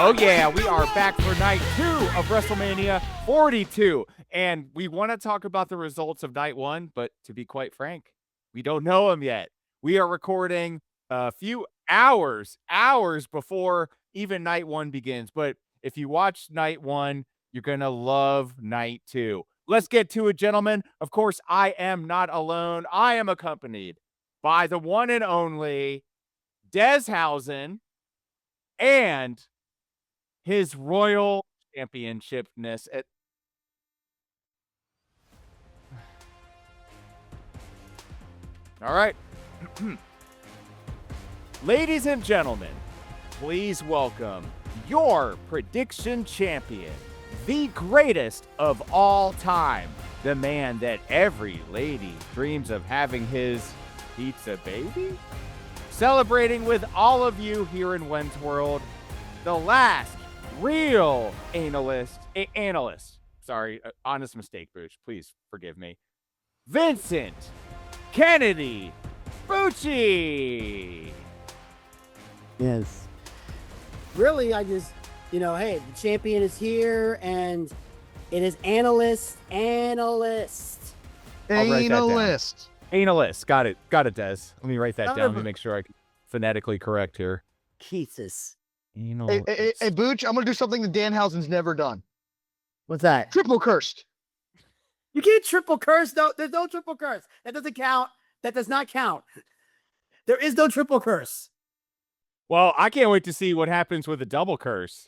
Oh yeah, we are back for night 2 of WrestleMania 42. And we want to talk about the results of night 1, but to be quite frank, we don't know them yet. We are recording a few hours before even night 1 begins. But if you watch night 1, you're going to love night 2. Let's get to it, gentlemen. Of course, I am not alone. I am accompanied by the one and only Deshausen and his royal championshipness. All right. Ladies and gentlemen, please welcome your prediction champion, the greatest of all time, the man that every lady dreams of having his pizza baby, celebrating with all of you here in Wen's World, the last real analyst. Sorry, honest mistake, Bucci. Please forgive me. Vincent Kennedy Bucci. Yes. Really, I just, hey, the champion is here, and it is analyst. Analyst. Got it, Des. Let me write that down. Let me make sure I can phonetically correct here. Jesus. Hey, Booch, I'm going to do something that Danhausen's never done. What's that? Triple cursed. You can't triple curse. No, there's no triple curse. That doesn't count. That does not count. There is no triple curse. Well, I can't wait to see what happens with a double curse.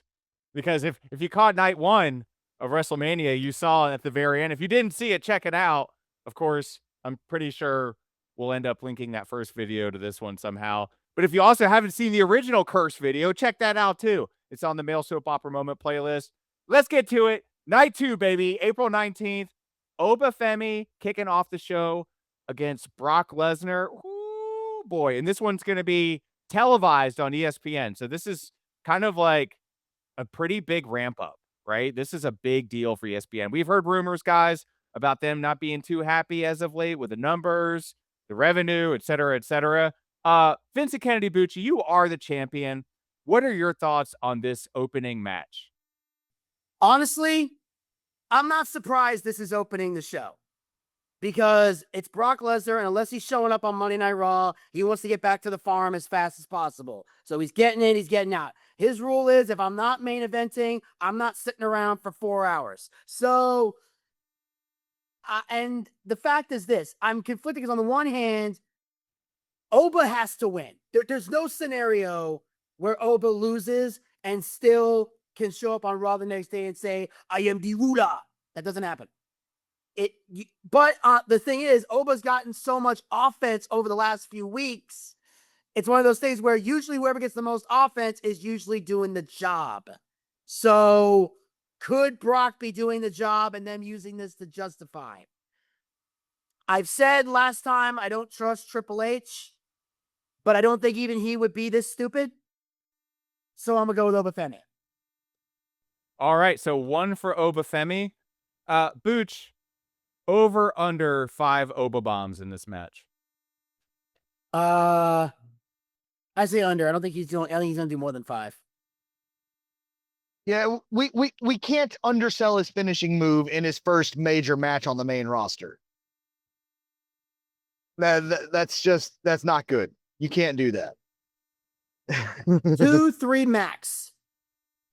Because if you caught night 1 of WrestleMania, you saw at the very end. If you didn't see it, check it out. Of course, I'm pretty sure we'll end up linking that first video to this one somehow. But if you also haven't seen the original curse video, check that out too. It's on the Male Soap Opera Moment playlist. Let's get to it. Night 2, baby. April 19th. OBA Femi kicking off the show against Brock Lesnar. Ooh, boy. And this one's going to be televised on ESPN. So this is kind of like a pretty big ramp up, right? This is a big deal for ESPN. We've heard rumors, guys, about them not being too happy as of late with the numbers, the revenue, et cetera, et cetera. Vincent Kennedy Bucci, you are the champion. What are your thoughts on this opening match? Honestly, I'm not surprised this is opening the show, because it's Brock Lesnar, and unless he's showing up on Monday Night Raw, he wants to get back to the farm as fast as possible. So he's getting in, he's getting out. His rule is, if I'm not main eventing, I'm not sitting around for 4 hours. So, and the fact is this, I'm conflicted because on the one hand, OBA has to win. There's no scenario where OBA loses and still can show up on Raw the next day and say, I am the ruler. That doesn't happen. But the thing is, OBA's gotten so much offense over the last few weeks. It's one of those things where usually whoever gets the most offense is usually doing the job. So could Brock be doing the job and them using this to justify? I've said last time I don't trust Triple H, but I don't think even he would be this stupid. So I'm going to go with OBA Femi. All right, so 1 for OBA Femi. Booch, over under 5 OBA bombs in this match. I say under. I think he's going to do more than 5. Yeah, we can't undersell his finishing move in his first major match on the main roster. That's not good. You can't do that. 2, 3 max.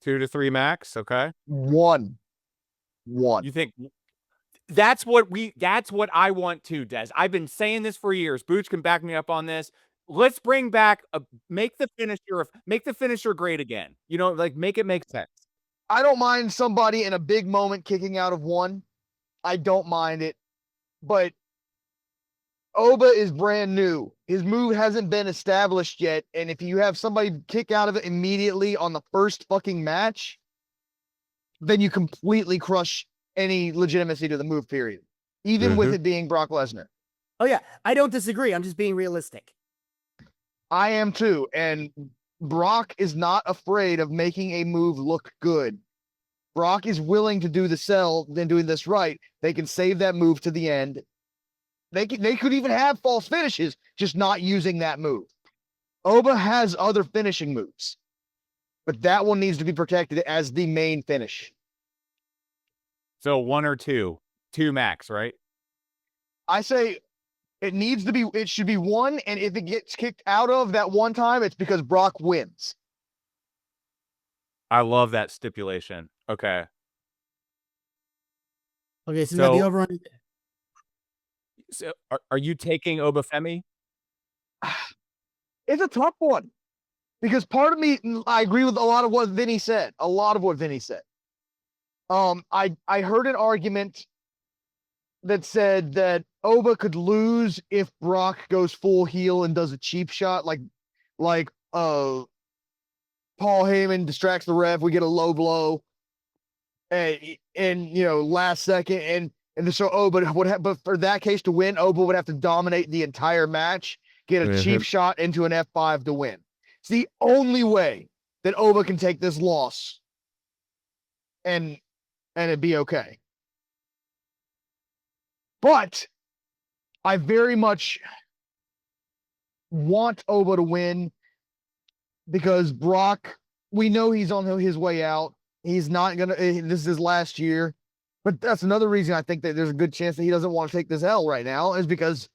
2 to 3 max, okay? 1. You think that's what I want too, Des. I've been saying this for years. Booch can back me up on this. Let's bring back make the finisher great again. Make it make sense. I don't mind somebody in a big moment kicking out of 1. I don't mind it. But OBA is brand new. His move hasn't been established yet. And if you have somebody kick out of it immediately on the first fucking match, then you completely crush any legitimacy to the move, period. Even with it being Brock Lesnar. Oh, yeah. I don't disagree. I'm just being realistic. I am too. And Brock is not afraid of making a move look good. Brock is willing to do the sell, then doing this right. They can save that move to the end. They could even have false finishes, just not using that move. OBA has other finishing moves. but that one needs to be protected as the main finish. So 1 or 2, 2 max, right? I say it should be 1, and if it gets kicked out of that one time, it's because Brock wins. I love that stipulation. Okay. Okay, so we got the So- over. So are you taking Obafemi? It's a tough one because part of me, I agree with a lot of what Vinny said. I heard an argument that said that Oba could lose if Brock goes full heel and does a cheap shot, like Paul Heyman distracts the ref, we get a low blow, and last second, and so Oba would have, but for that case to win, Oba would have to dominate the entire match, get a cheap shot into an F5 to win. It's the only way that Oba can take this loss and it'd be okay. But I very much want Oba to win because Brock, we know he's on his way out. He's not gonna. This is his last year, but that's another reason I think that there's a good chance that he doesn't want to take this L right now, is because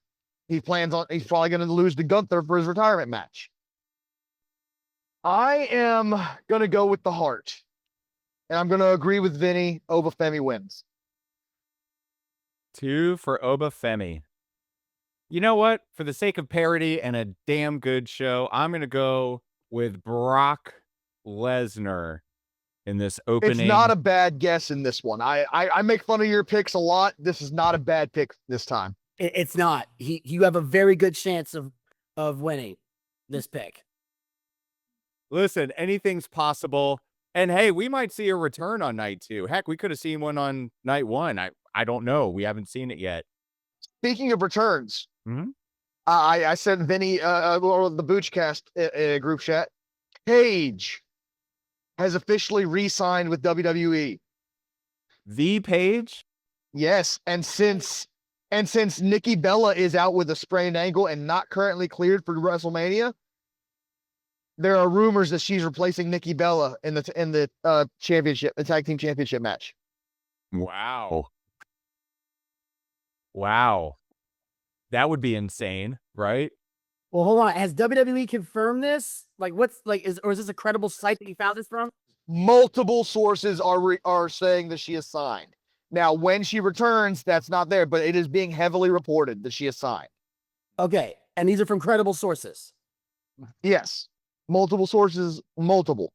he's probably going to lose to Gunther for his retirement match. I am going to go with the heart, and I'm going to agree with Vinny. Obafemi wins. 2 for Obafemi. You know what? For the sake of parody and a damn good show, I'm going to go with Brock Lesnar in this opening. It's not a bad guess in this one. I make fun of your picks a lot. This is not a bad pick this time. It's not. You have a very good chance of winning this pick. Listen, anything's possible. And hey, we might see a return on night 2. Heck, we could have seen one on night 1. I don't know. We haven't seen it yet. Speaking of returns, Mhm. I sent Vinny or the Boochcast group chat. Paige has officially re-signed with WWE. The Paige? Yes, and since Nikki Bella is out with a sprained ankle and not currently cleared for WrestleMania, there are rumors that she's replacing Nikki Bella in the championship, the tag team championship match. Wow. Wow. That would be insane, right? Well, hold on. Has WWE confirmed this? Like, is this a credible site that you found this from? Multiple sources are saying that she is signed. Now, when she returns, that's not there, but it is being heavily reported that she is signed. Okay, and these are from credible sources. Yes, multiple sources, multiple.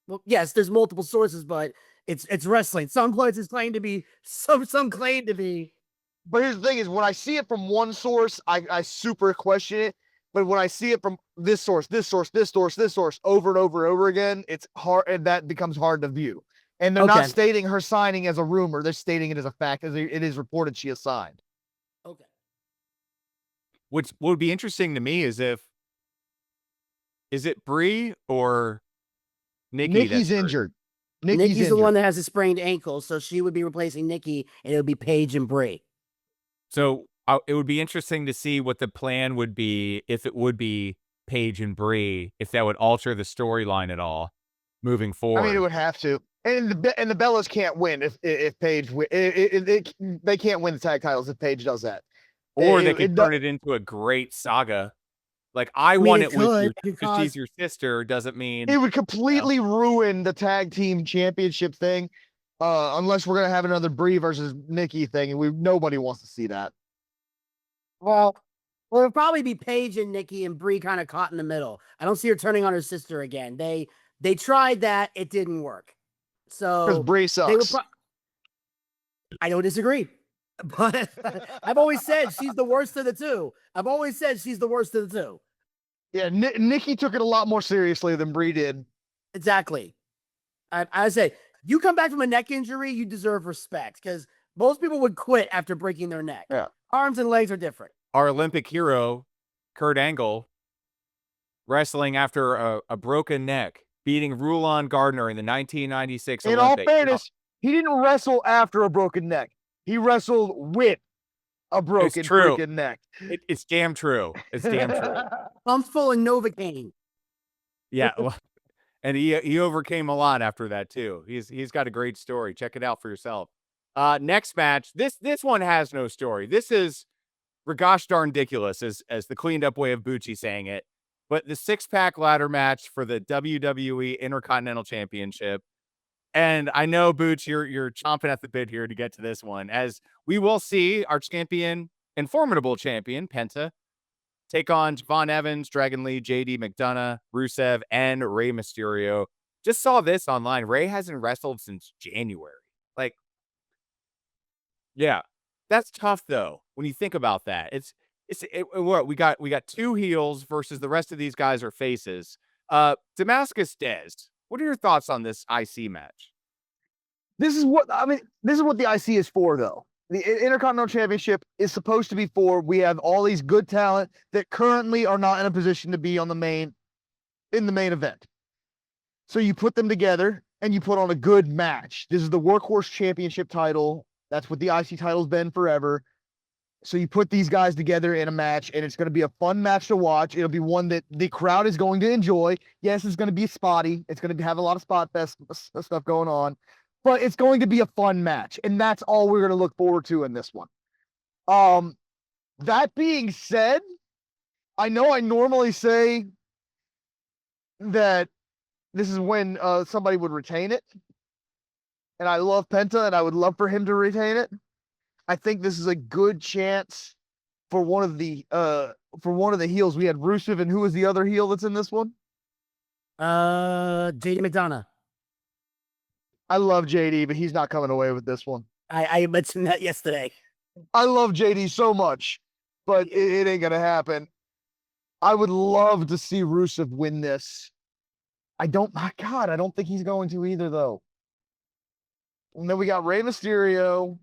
Well, yes, there's multiple sources, but it's wrestling. Some places claim to be, some claim to be. But here's the thing: is when I see it from one source, I super question it. But when I see it from this source, over and over again, it's hard, and that becomes hard to view. And they're not stating her signing as a rumor; they're stating it as a fact, as it is reported she is signed. Okay. What would be interesting to me is is it Brie or Nikki? Nikki's injured. Nikki's the one that has a sprained ankle, so she would be replacing Nikki, and it would be Paige and Brie. So it would be interesting to see what the plan would be if it would be Paige and Brie, if that would alter the storyline at all moving forward. I mean, it would have to. And the Bellas can't win if Paige they can't win the tag titles if Paige does that. Or they could turn it into a great saga. Like, I won it with you because she's your sister doesn't mean it would completely ruin the tag team championship thing. Unless we're gonna have another Brie versus Nikki thing, and nobody wants to see that. Well, it'll probably be Paige and Nikki, and Brie kind of caught in the middle. I don't see her turning on her sister again. They tried that, it didn't work. So because Brie sucks. I don't disagree, but I've always said she's the worst of the two. Yeah, Nikki took it a lot more seriously than Brie did. Exactly. I say, you come back from a neck injury, you deserve respect, because most people would quit after breaking their neck. Yeah. Arms and legs are different. Our Olympic hero, Kurt Angle, wrestling after a broken neck, beating Rulon Gardner in the 1996 In Olympics. all fairness, he didn't wrestle after a broken neck. He wrestled with a broken freaking neck. It's damn true. It's damn true. Pumps full of Novocaine. Yeah. Well, And he overcame a lot after that too. He's got a great story. Check it out for yourself. Next match. This one has no story. This is gosh darn ridiculous, as the cleaned up way of Bucci saying it. But the 6-pack ladder match for the WWE Intercontinental Championship. And I know, Booch, you're chomping at the bit here to get to this one, as we will see our champion and formidable champion, Penta, take on Jevon Evans, Dragon Lee, JD McDonough, Rusev, and Rey Mysterio. Just saw this online. Rey hasn't wrestled since January. Like, yeah, that's tough though when you think about that. What we got 2 heels versus the rest of these guys are faces. Damascus Dez, what are your thoughts on this IC match? This is what the IC is for, though. The Intercontinental Championship is supposed to be for. We have all these good talent that currently are not in a position to be in the main event. So you put them together and you put on a good match. This is the Workhorse Championship title. That's what the IC title's been forever. So you put these guys together in a match, and it's going to be a fun match to watch. It'll be one that the crowd is going to enjoy. Yes, it's going to be spotty. It's going to have a lot of spot fest stuff going on, but it's going to be a fun match, and that's all we're going to look forward to in this one. That being said, I know I normally say that this is when somebody would retain it, and I love Penta, and I would love for him to retain it. I think this is a good chance for one of the heels. We had Rusev, and who was the other heel that's in this one? JD McDonough. I love JD, but he's not coming away with this one. I mentioned that yesterday. I love JD so much, but it ain't gonna happen. I would love to see Rusev win this. I don't think he's going to either, though. And then we got Rey Mysterio,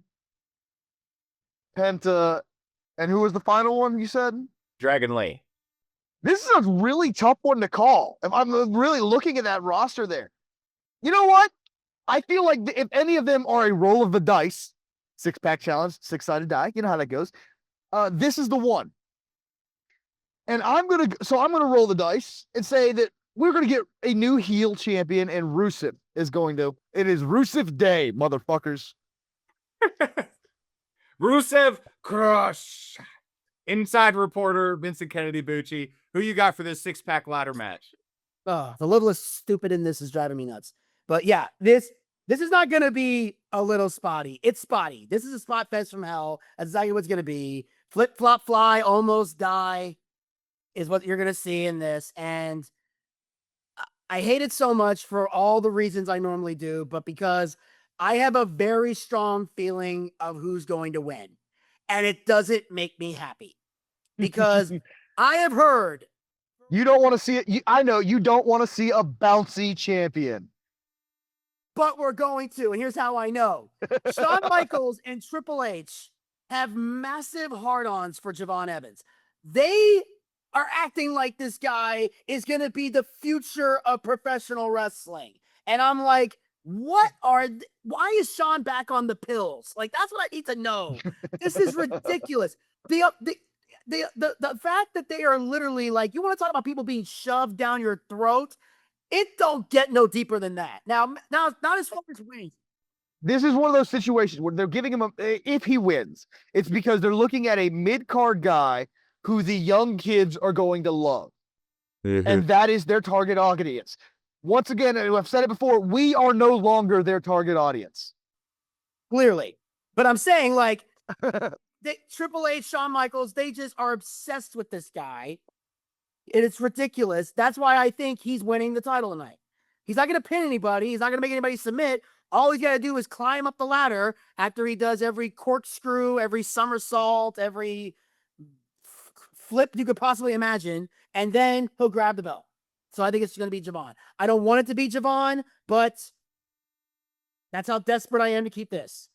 Penta, and who was the final one you said? Dragon Lee. This is a really tough one to call. I'm really looking at that roster there. You know what? I feel like if any of them are a roll of the dice, 6-pack challenge, 6-sided die, you know how that goes. This is the one. And I'm gonna roll the dice and say that we're gonna get a new heel champion, and Rusev is going to. It is Rusev Day, motherfuckers. Rusev Crush. Inside reporter Vincent Kennedy Bucci. Who you got for this 6-pack ladder match? Oh, the level of stupid in this is driving me nuts. But yeah, this is not going to be a little spotty. It's spotty. This is a spot fest from hell. That's exactly what's going to be. Flip, flop, fly, almost die is what you're going to see in this. And I hate it so much for all the reasons I normally do, but because I have a very strong feeling of who's going to win. And it doesn't make me happy. Because I have heard. You don't want to see it. I know you don't want to see a bouncy champion. But we're going to. And here's how I know. Shawn Michaels and Triple H have massive hard-ons for Jevon Evans. They are acting like this guy is going to be the future of professional wrestling. And I'm like, why is Shawn back on the pills? Like, that's what I need to know. This is ridiculous. The fact that they are literally like, you want to talk about people being shoved down your throat? It don't get no deeper than that. Now, not as far as wins. This is one of those situations where they're giving him if he wins, it's because they're looking at a mid-card guy who the young kids are going to love. Mm-hmm. And that is their target audience. Once again, I've said it before, we are no longer their target audience. Clearly. But I'm saying, like, Triple H, Shawn Michaels, they just are obsessed with this guy. And it's ridiculous. That's why I think he's winning the title tonight. He's not going to pin anybody. He's not going to make anybody submit. All he's got to do is climb up the ladder after he does every corkscrew, every somersault, every flip you could possibly imagine. And then he'll grab the belt. So I think it's going to be Jevon. I don't want it to be Jevon, but that's how desperate I am to keep this.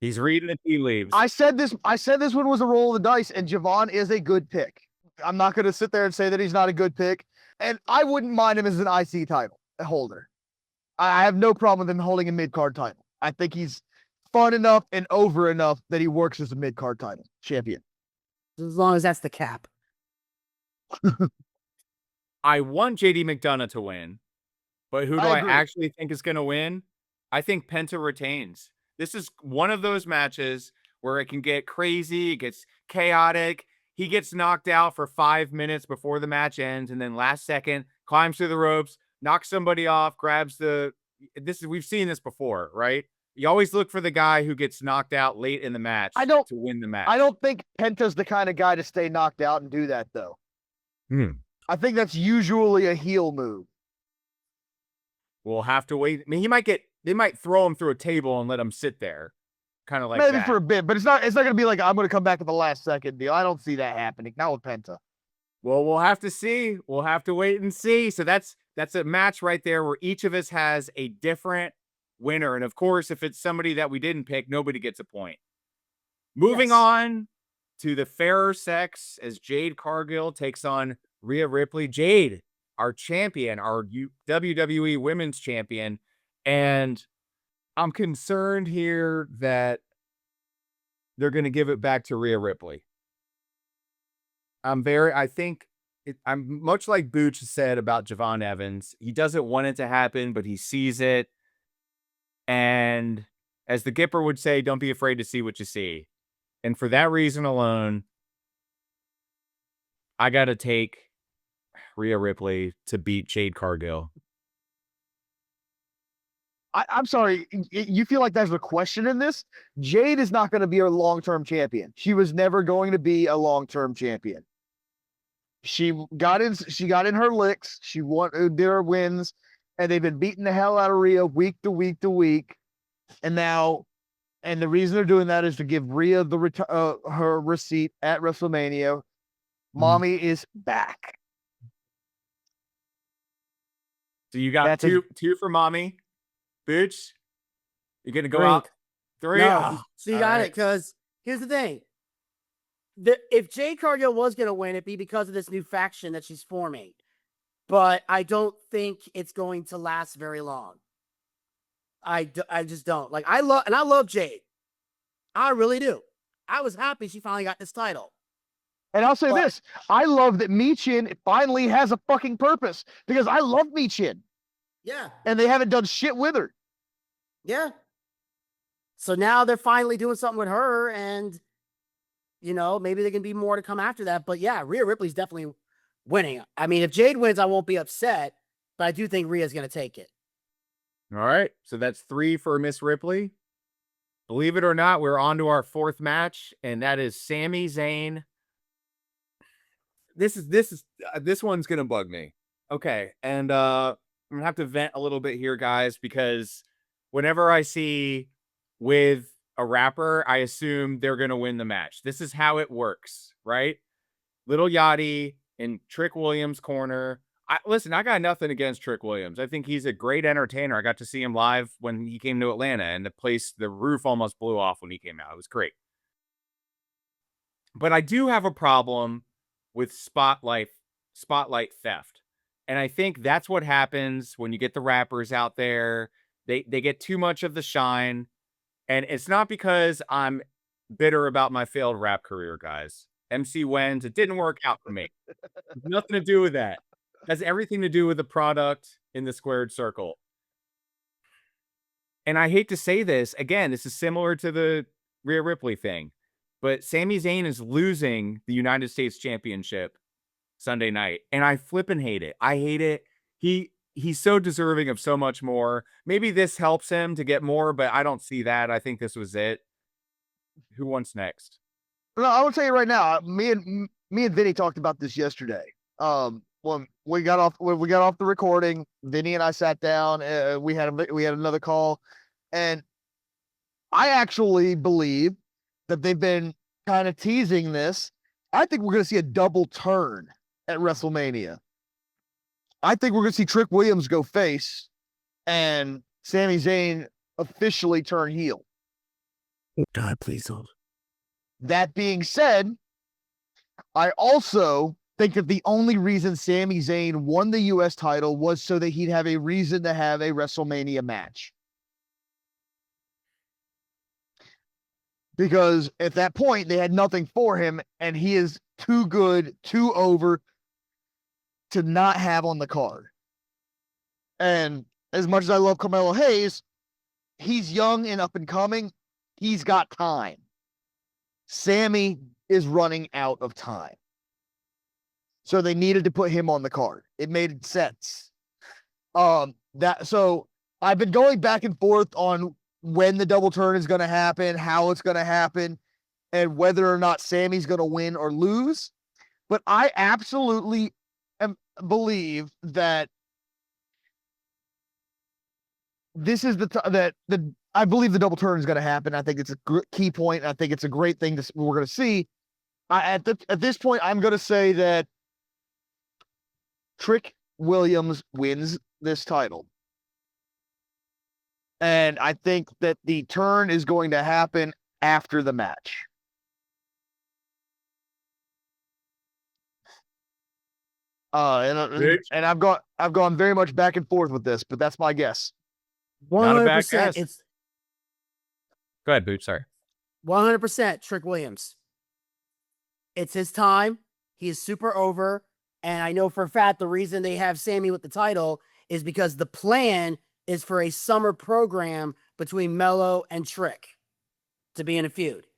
He's reading the tea leaves. I said this one was a roll of the dice, and Jevon is a good pick. I'm not going to sit there and say that he's not a good pick. And I wouldn't mind him as an IC title holder. I have no problem with him holding a mid-card title. I think he's fun enough and over enough that he works as a mid-card title champion. As long as that's the cap. I want JD McDonough to win. But who do I I agree. actually think is going to win? I think Penta retains. This is one of those matches where it can get crazy, it gets chaotic. He gets knocked out for 5 minutes before the match ends, and then last second climbs through the ropes, knocks somebody off, grabs the. We've seen this before, right? You always look for the guy who gets knocked out late in the match to win the match. I don't think Penta's the kind of guy to stay knocked out and do that though. I think that's usually a heel move. We'll have to wait. I mean, they might throw him through a table and let him sit there. Kind of like maybe that. for a bit, but it's not going to be like, I'm going to come back at the last second deal. I don't see that happening. Not with Penta. Well, we'll have to see. We'll have to wait and see. So that's a match right there where each of us has a different winner. And of course, if it's somebody that we didn't pick, nobody gets a point. Moving on to the fairer sex as Jade Cargill takes on Rhea Ripley. Jade, our champion, our WWE Women's Champion. And I'm concerned here that they're going to give it back to Rhea Ripley. I'm much like Bucci said about Jevon Evans. He doesn't want it to happen, but he sees it. And as the Gipper would say, don't be afraid to see what you see. And for that reason alone, I got to take Rhea Ripley to beat Jade Cargill. I'm sorry. You feel like there's a question in this? Jade is not going to be a long-term champion. She was never going to be a long-term champion. She got in her licks. She did her wins, and they've been beating the hell out of Rhea week to week to week. And the reason they're doing that is to give Rhea her receipt at WrestleMania. Mommy is back. So you got two for Mommy. Booch, you're going to go out 3? No. So you got it, because here's the thing. If Jade Cargill was going to win, it'd be because of this new faction that she's forming. But I don't think it's going to last very long. I just don't. Like, I love Jade. I really do. I was happy she finally got this title. And I'll say this. I love that Michin finally has a fucking purpose, because I love Michin. Yeah. And they haven't done shit with her. Yeah. So now they're finally doing something with her, and, maybe there can be more to come after that. But yeah, Rhea Ripley's definitely winning. I mean, if Jade wins, I won't be upset, but I do think Rhea's going to take it. All right. So that's 3 for Miss Ripley. Believe it or not, we're on to our 4th match, and that is Sami Zayn. This one's going to bug me. Okay. And, I'm going to have to vent a little bit here, guys, because whenever I see with a rapper, I assume they're going to win the match. This is how it works, right? Little Yachty in Trick Williams' corner. Listen, I got nothing against Trick Williams. I think he's a great entertainer. I got to see him live when he came to Atlanta, and the roof almost blew off when he came out. It was great. But I do have a problem with spotlight theft. And I think that's what happens when you get the rappers out there. They get too much of the shine. And it's not because I'm bitter about my failed rap career, guys. MC Wens, it didn't work out for me. Nothing to do with that. It has everything to do with the product in the squared circle. And I hate to say this. Again, this is similar to the Rhea Ripley thing. But Sami Zayn is losing the United States Championship Sunday night, and I flippin' hate it. I hate it. He's so deserving of so much more. Maybe this helps him to get more, but I don't see that. I think this was it. Who wants next? No, I will tell you right now. Me and Vinny talked about this yesterday. When we got off the recording, Vinny and I sat down. We had another call, and I actually believe that they've been kind of teasing this. I think we're going to see a double turn at WrestleMania. I think we're going to see Trick Williams go face and Sami Zayn officially turn heel. God, please don't. That being said, I also think that the only reason Sami Zayn won the U.S. title was so that he'd have a reason to have a WrestleMania match. Because at that point, they had nothing for him, and he is too good, too over to not have on the card. And as much as I love Carmelo Hayes, he's young and up and coming. He's got time. Sammy is running out of time. So they needed to put him on the card. It made sense. So I've been going back and forth on when the double turn is going to happen, how it's going to happen, and whether or not Sammy's going to win or lose. But I absolutely believe that this is I believe the double turn is going to happen. I think it's a key point. I think it's a great thing we're going to see. At this point, I'm going to say that Trick Williams wins this title. And I think that the turn is going to happen after the match. And I've gone very much back and forth with this, but that's my guess. 100%. It's go ahead, Booch. Sorry. 100% Trick Williams. It's his time. He is super over. And I know for a fact the reason they have Sammy with the title is because the plan is for a summer program between Melo and Trick to be in a feud.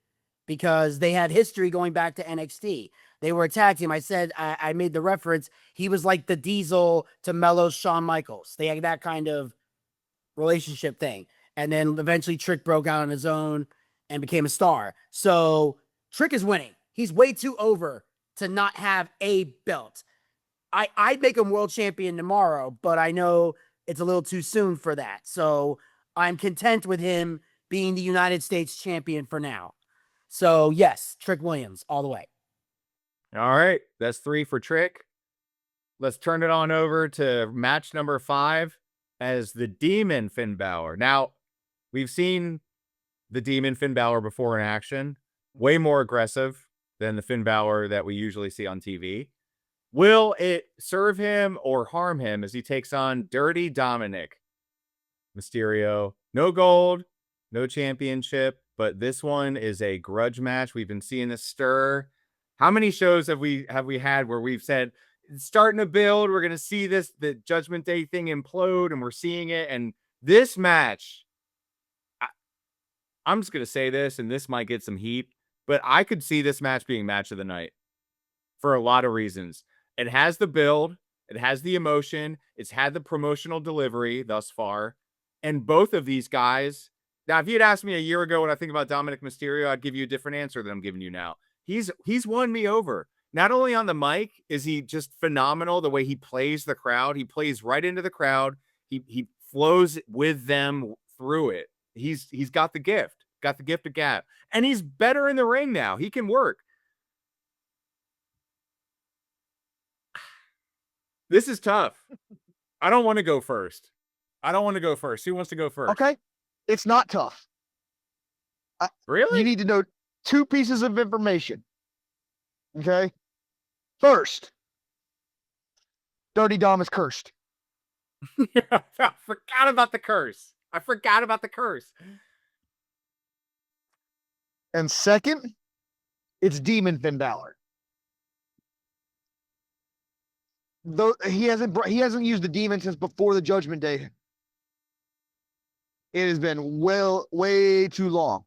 Because they had history going back to NXT. They were a tag team. I said, I made the reference. He was like the Diesel to Melo's Shawn Michaels. They had that kind of relationship thing. And then eventually Trick broke out on his own and became a star. So Trick is winning. He's way too over to not have a belt. I'd make him world champion tomorrow, but I know it's a little too soon for that. So I'm content with him being the United States champion for now. So yes, Trick Williams all the way. All right. That's 3 for Trick. Let's turn it on over to match number 5 as the Demon Finn Balor. Now, we've seen the Demon Finn Balor before in action. Way more aggressive than the Finn Balor that we usually see on TV. Will it serve him or harm him as he takes on Dirty Dominic Mysterio? No gold, no championship, but this one is a grudge match. We've been seeing this stir. How many shows have we had where we've said it's starting to build? We're going to see the Judgment Day thing implode, and we're seeing it. And this match, I'm just going to say this, and this might get some heat, but I could see this match being match of the night for a lot of reasons. It has the build, it has the emotion, it's had the promotional delivery thus far, and both of these guys. Now, if you'd asked me a year ago what I think about Dominic Mysterio, I'd give you a different answer than I'm giving you now. He's won me over. Not only on the mic is he just phenomenal, the way he plays the crowd. He plays right into the crowd. He flows with them through it. He's got the gift of gab. And he's better in the ring now. He can work. This is tough. I don't want to go first. Who wants to go first? Okay. It's not tough. Really? You need to know 2 pieces of information. Okay. First, Dirty Dom is cursed. I forgot about the curse. And second, it's Demon Finn Balor. Though he hasn't used the demon since before the Judgment Day. It has been way too long.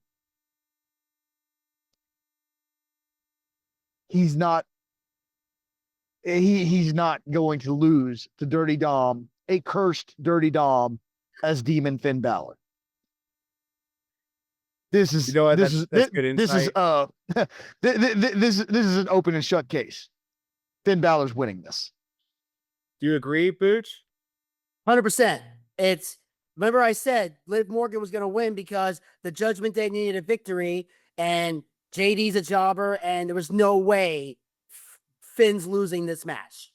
He's not going to lose to Dirty Dom, a cursed Dirty Dom, as Demon Finn Balor. This is good insight. This is an open and shut case. Finn Balor's winning this. Do you agree, Booch? 100%. Remember I said Liv Morgan was going to win because the Judgment Day needed a victory and JD's a jobber and there was no way Finn's losing this match.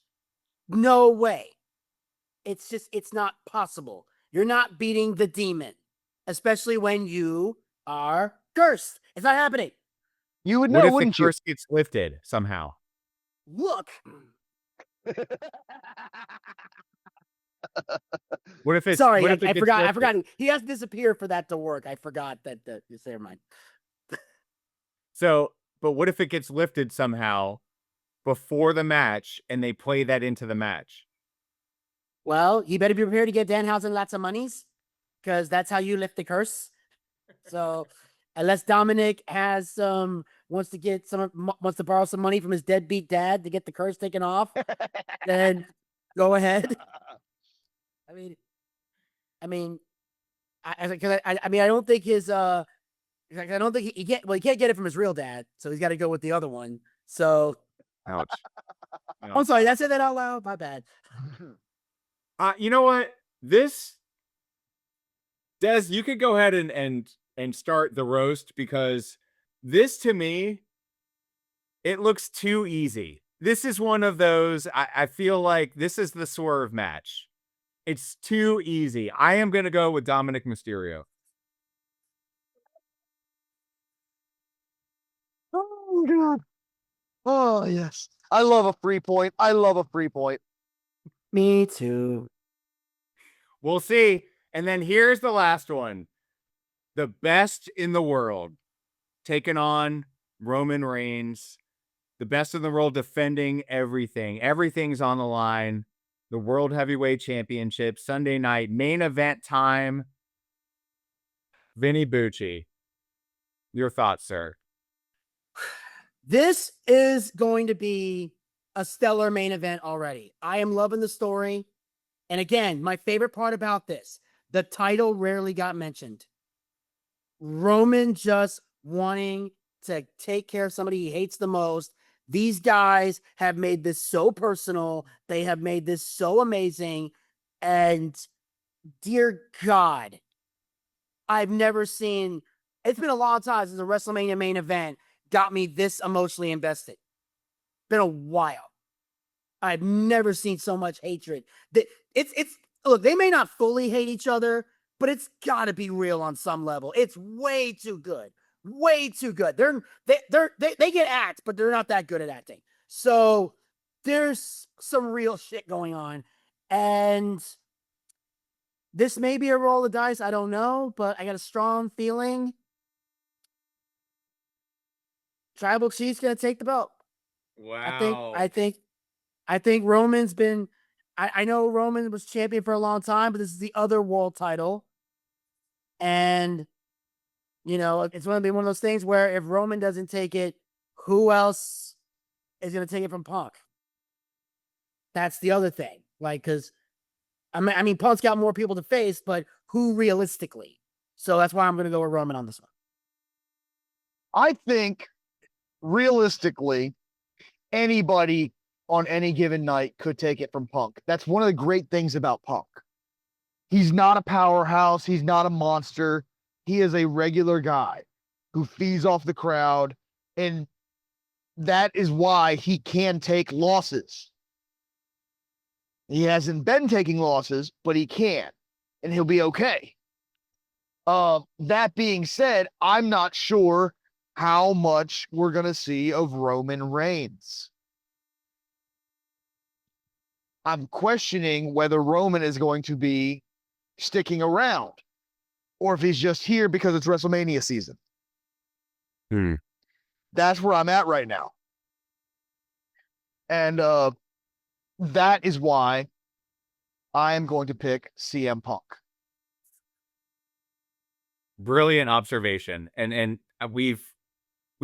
No way. It's not possible. You're not beating the demon, especially when you are cursed. It's not happening. You would know, wouldn't you? What if the curse gets lifted somehow? Look. What if it's sorry? I forgot. He has to disappear for that to work. I forgot that. Never mind. So, but what if it gets lifted somehow before the match and they play that into the match? Well, you better be prepared to get Danhausen lots of monies, because that's how you lift the curse. So, unless Dominic has wants to borrow some money from his deadbeat dad to get the curse taken off, then go ahead. I mean, I mean, I mean, I don't think his I don't think he can't. Well, he can't get it from his real dad, so he's got to go with the other one. So, Ouch. I'm sorry, did I say that out loud? My bad. You know what? This Des, you could go ahead and start the roast, because this, to me, it looks too easy. This is one of those, I feel like this is the swerve match. It's too easy. I am going to go with Dominic Mysterio. Oh God. Oh yes. I love a free point. I love a free point. Me too. We'll see. And then here's the last one. The best in the world taking on Roman Reigns. The best in the world defending everything. Everything's on the line. The World Heavyweight Championship, Sunday night, main event time. Vinny Bucci. Your thoughts, sir? This is going to be a stellar main event already. I am loving the story. And again, my favorite part about this, the title rarely got mentioned. Roman just wanting to take care of somebody he hates the most. These guys have made this so personal. They have made this so amazing. And dear God, I've never seen, it's been a long time since a WrestleMania main event got me this emotionally invested. Been a while. I've never seen so much hatred. It's look, they may not fully hate each other, but it's got to be real on some level. It's way too good. Way too good. They get act, but they're not that good at acting. So there's some real shit going on. And this may be a roll of dice, I don't know, but I got a strong feeling Tribal Chief's gonna take the belt. Wow. I think Roman's been. I know Roman was champion for a long time, but this is the other world title, and you know it's going to be one of those things where if Roman doesn't take it, who else is going to take it from Punk? That's the other thing. Like, because I mean, Punk's got more people to face, but who realistically? So that's why I'm going to go with Roman on this one. I think realistically, anybody on any given night could take it from Punk. That's one of the great things about Punk. He's not a powerhouse. He's not a monster. He is a regular guy who feeds off the crowd. And that is why he can take losses. He hasn't been taking losses, but he can. And he'll be okay. That being said, I'm not sure how much we're going to see of Roman Reigns. I'm questioning whether Roman is going to be sticking around or if he's just here because it's WrestleMania season. That's where I'm at right now. And that is why I am going to pick CM Punk. Brilliant observation. And we've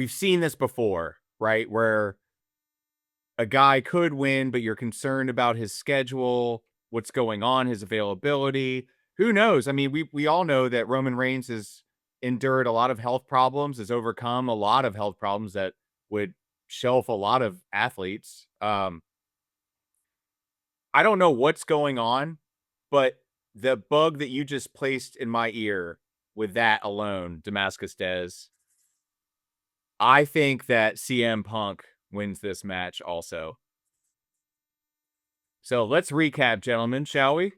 seen this before, right? Where a guy could win, but you're concerned about his schedule, what's going on, his availability. Who knows? I mean, we all know that Roman Reigns has endured a lot of health problems, has overcome a lot of health problems that would shelf a lot of athletes. I don't know what's going on, but the bug that you just placed in my ear with that alone, Damascus Des, I think that CM Punk wins this match also. So let's recap, gentlemen, shall we?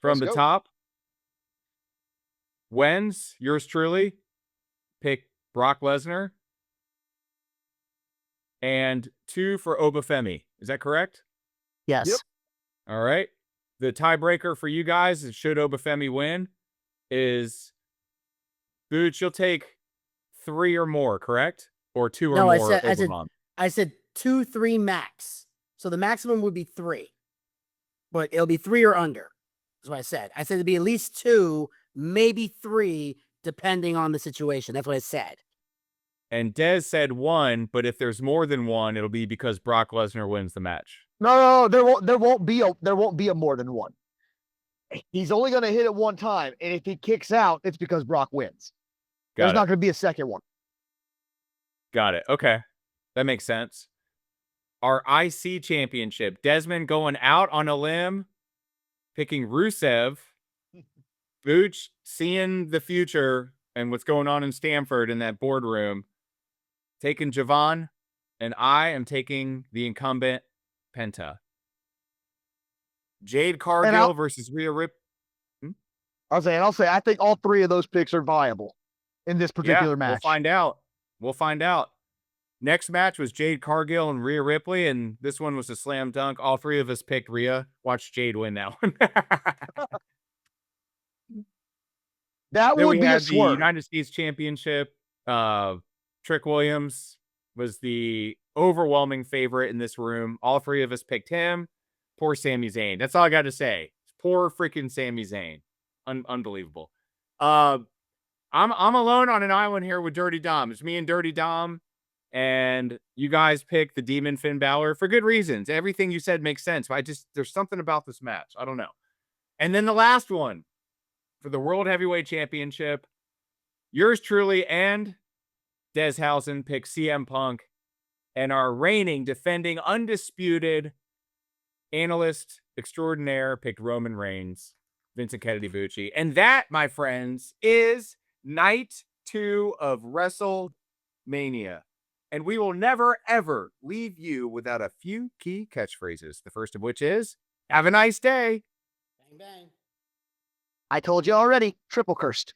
From the top. Wins, yours truly, pick Brock Lesnar. And 2 for Obafemi. Is that correct? Yes. Yep. All right. The tiebreaker for you guys, should Obafemi win, is Booch, you'll take 3 or more, correct? Or 2 or more Obama. I said 2, 3 max. So the maximum would be 3. but it'll be 3 or under. That's what I said. I said it'd be at least 2, maybe 3, depending on the situation. That's what I said. And Dez said 1, but if there's more than 1, it'll be because Brock Lesnar wins the match. No, there won't be a more than 1. He's only going to hit it 1 time, and if he kicks out, it's because Brock wins. There's not going to be a second one. Got it. Okay. That makes sense. Our IC championship, Desmond going out on a limb, picking Rusev. Bucci seeing the future and what's going on in Stamford in that boardroom, taking Jevon, and I am taking the incumbent Penta. Jade Cargill versus Rhea Rip. I'll say, I think all 3 of those picks are viable in this particular match. We'll find out. Next match was Jade Cargill and Rhea Ripley, and this one was a slam dunk. All 3 of us picked Rhea. Watch Jade win that one. That would be a the swerve. United States Championship. Trick Williams was the overwhelming favorite in this room. All 3 of us picked him. Poor Sami Zayn. That's all I got to say. Poor freaking Sami Zayn. Unbelievable. I'm alone on an island here with Dirty Dom. It's me and Dirty Dom, and you guys picked the Demon Finn Balor for good reasons. Everything you said makes sense, but there's something about this match. I don't know. And then the last one for the World Heavyweight Championship, yours truly and Deshausen picked CM Punk, and our reigning, defending, undisputed analyst extraordinaire picked Roman Reigns, Vincent Kennedy Bucci. And that, my friends, is night 2 of WrestleMania. And we will never, ever leave you without a few key catchphrases. The first of which is, have a nice day. Bang, bang. I told you already, triple cursed.